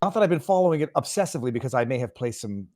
Not that I've been following it obsessively because I may have placed some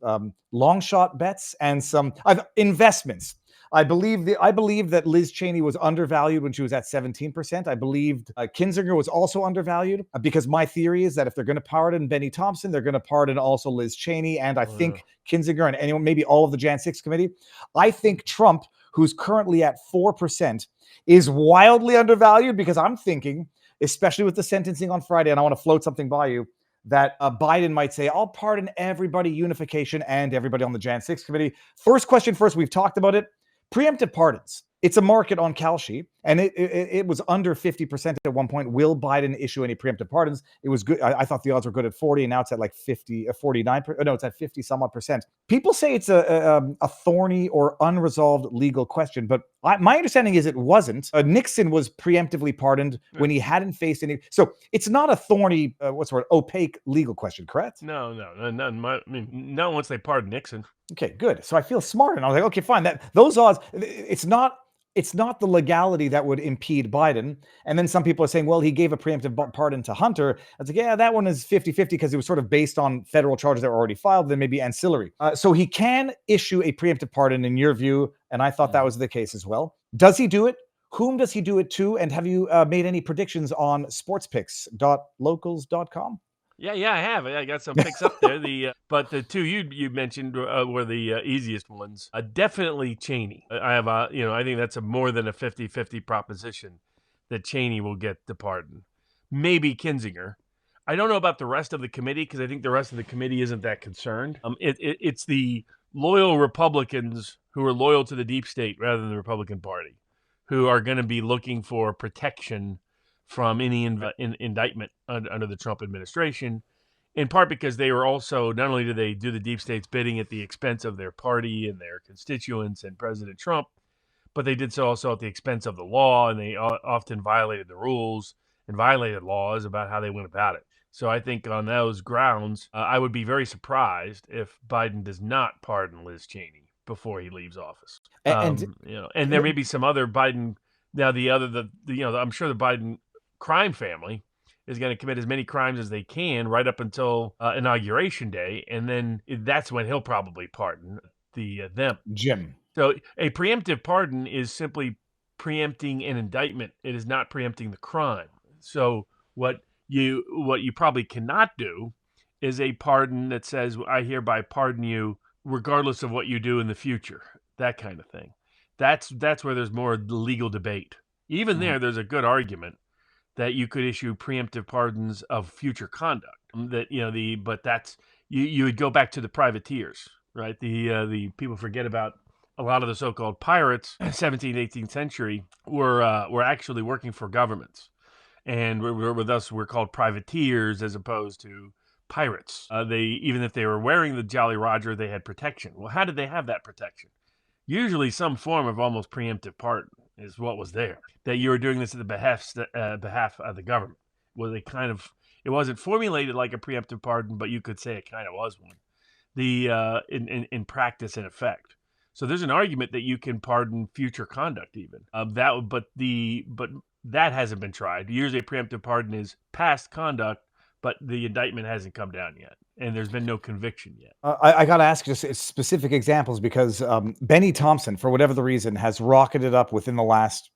long shot bets and some investments. I believe that Liz Cheney was undervalued when she was at 17%. I believed Kinzinger was also undervalued because my theory is that if they're going to pardon Benny Thompson, they're going to pardon also Liz Cheney, and I think Kinzinger and anyone, maybe all of the Jan 6 committee. I think Trump, who's currently at 4%, is wildly undervalued because I'm thinking, especially with the sentencing on Friday, and I want to float something by you, that Biden might say, I'll pardon everybody, unification, and everybody on the Jan 6 committee. First question first, we've talked about it. Preemptive pardons. It's a market on Kalshi, and it was under 50% at one point. Will Biden issue any preemptive pardons? It was good. I thought the odds were good at 40, and now it's at like 50, 49. No, it's at 50 somewhat percent. People say it's a thorny or unresolved legal question, but my understanding is it wasn't. Nixon was preemptively pardoned when he hadn't faced any. So it's not a thorny, opaque legal question, correct? No. Not once they pardoned Nixon. Okay, good. So I feel smart, and I was like, okay, fine. Those odds, it's not the legality that would impede Biden. And then some people are saying, well, he gave a preemptive pardon to Hunter. I was like, yeah, that one is 50-50 because it was sort of based on federal charges that were already filed, then maybe ancillary. So he can issue a preemptive pardon in your view, and I thought that was the case as well. Does he do it? Whom does he do it to? And have you made any predictions on sportspicks.locals.com? Yeah, I have. I got some picks up there. But the two you mentioned were the easiest ones. Definitely Cheney. I have I think that's more than a 50-50 proposition that Cheney will get the pardon. Maybe Kinzinger. I don't know about the rest of the committee because I think the rest of the committee isn't that concerned. It's the loyal Republicans who are loyal to the deep state rather than the Republican Party who are going to be looking for protection from any indictment under the Trump administration, in part because they were also, not only did they do the deep state's bidding at the expense of their party and their constituents and President Trump, but they did so also at the expense of the law, and they often violated the rules and violated laws about how they went about it. So I think on those grounds, I would be very surprised if Biden does not pardon Liz Cheney before he leaves office. And there may be some other Biden. Now I'm sure the Biden crime family is going to commit as many crimes as they can right up until inauguration day, and then that's when he'll probably pardon them. Jim. So a preemptive pardon is simply preempting an indictment. It is not preempting the crime. So what you probably cannot do is a pardon that says, I hereby pardon you regardless of what you do in the future, that kind of thing. That's where there's more legal debate. Even there's a good argument that you could issue preemptive pardons of future conduct. But that's you would go back to the privateers, right? The people forget about a lot of the so-called pirates, 17th, 18th century, were actually working for governments, and we're called privateers as opposed to pirates. Even if they were wearing the Jolly Roger, they had protection. Well, how did they have that protection? Usually, some form of almost preemptive pardon is what was there. That you were doing this at the behalf of the government. It wasn't formulated like a preemptive pardon, but you could say it kind of was one. In practice and effect. So there's an argument that you can pardon future conduct even. But that hasn't been tried. Usually, a preemptive pardon is past conduct, but the indictment hasn't come down yet, and there's been no conviction yet. I got to ask just specific examples because Benny Thompson, for whatever the reason, has rocketed up within the last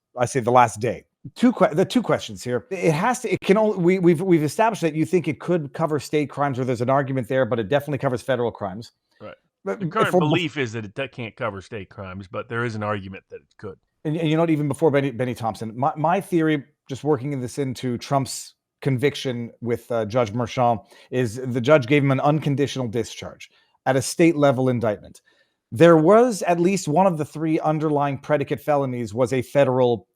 day. The two questions here. We've established that you think it could cover state crimes, or there's an argument there, but it definitely covers federal crimes. Right. The current belief is that it can't cover state crimes, but there is an argument that it could. And even before Benny Thompson, my theory, just working this into Trump's conviction with Judge Merchan, is the judge gave him an unconditional discharge at a state level indictment. There was at least one of the three underlying predicate felonies was a federal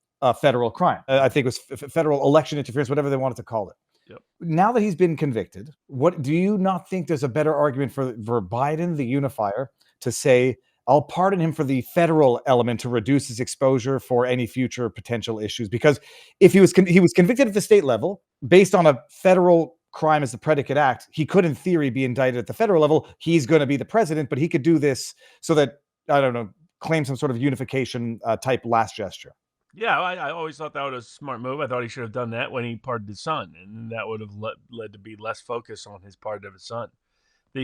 crime. I think it was federal election interference, whatever they wanted to call it. Yep. Now that he's been convicted, what do you not think there's a better argument for Biden, the unifier, to say, I'll pardon him for the federal element to reduce his exposure for any future potential issues? Because if he was convicted at the state level based on a federal crime as the predicate act, he could in theory be indicted at the federal level. He's going to be the president, but he could do this so that, I don't know, claim some sort of unification type last gesture. Yeah, I always thought that was a smart move. I thought he should have done that when he pardoned his son, and that would have led to be less focus on his pardon of his son. And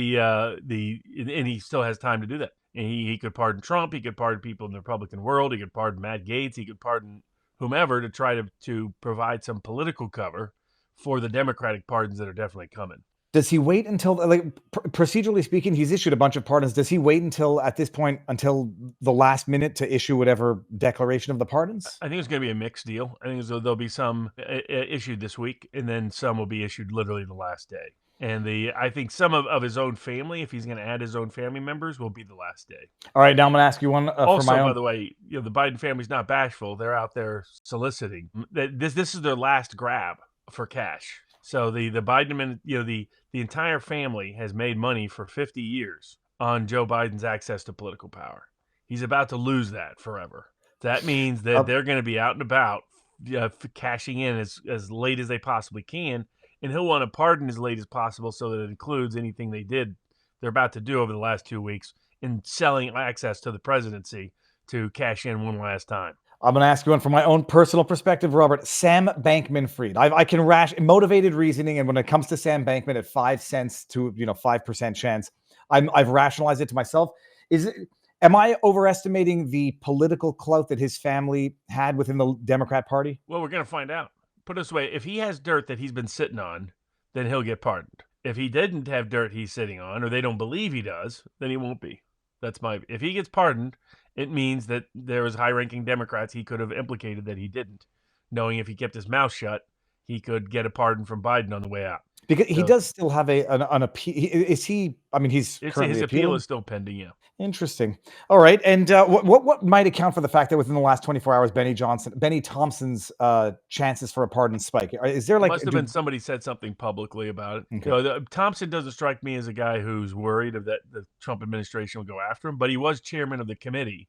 he still has time to do that. And he could pardon Trump. He could pardon people in the Republican world. He could pardon Matt Gaetz. He could pardon whomever to try to provide some political cover for the Democratic pardons that are definitely coming. Does he wait until, like, procedurally speaking, he's issued a bunch of pardons. Does he wait until at this point, until the last minute to issue whatever declaration of the pardons? I think it's going to be a mixed deal. I think there'll be some issued this week, and then some will be issued literally the last day. And I think some of his own family, if he's going to add his own family members, will be the last day. All right, now I'm going to ask you one for Also, my by own. the way, the Biden family's not bashful. They're out there soliciting. This is their last grab for cash. So the Biden, the entire family has made money for 50 years on Joe Biden's access to political power. He's about to lose that forever. That means that they're going to be out and about, cashing in as late as they possibly can, and he'll want to pardon as late as possible so that it includes anything they're about to do over the last 2 weeks in selling access to the presidency to cash in one last time. I'm going to ask you one from my own personal perspective, Robert. Sam Bankman-Fried. I can motivated reasoning, and when it comes to Sam Bankman at 5 cents to 5% chance, I've rationalized it to myself. Am I overestimating the political clout that his family had within the Democrat Party? Well, we're going to find out. Put it this way: if he has dirt that he's been sitting on, then he'll get pardoned. If he didn't have dirt he's sitting on, or they don't believe he does, then he won't be. If he gets pardoned, it means that there was high-ranking Democrats he could have implicated that he didn't, knowing if he kept his mouth shut, he could get a pardon from Biden on the way out. Because he does still have an appeal. Is he? I mean, he's currently his appeal appealing? is still pending. Yeah. Interesting. All right. And what might account for the fact that within the last 24 hours, Benny Thompson's chances for a pardon spike? Is there Must have been somebody said something publicly about it. Okay. Thompson doesn't strike me as a guy who's worried that the Trump administration will go after him, but he was chairman of the committee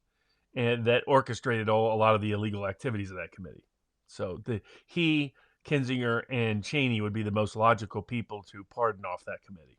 and that orchestrated a lot of the illegal activities of that committee. So he, Kinzinger, and Cheney would be the most logical people to pardon off that committee.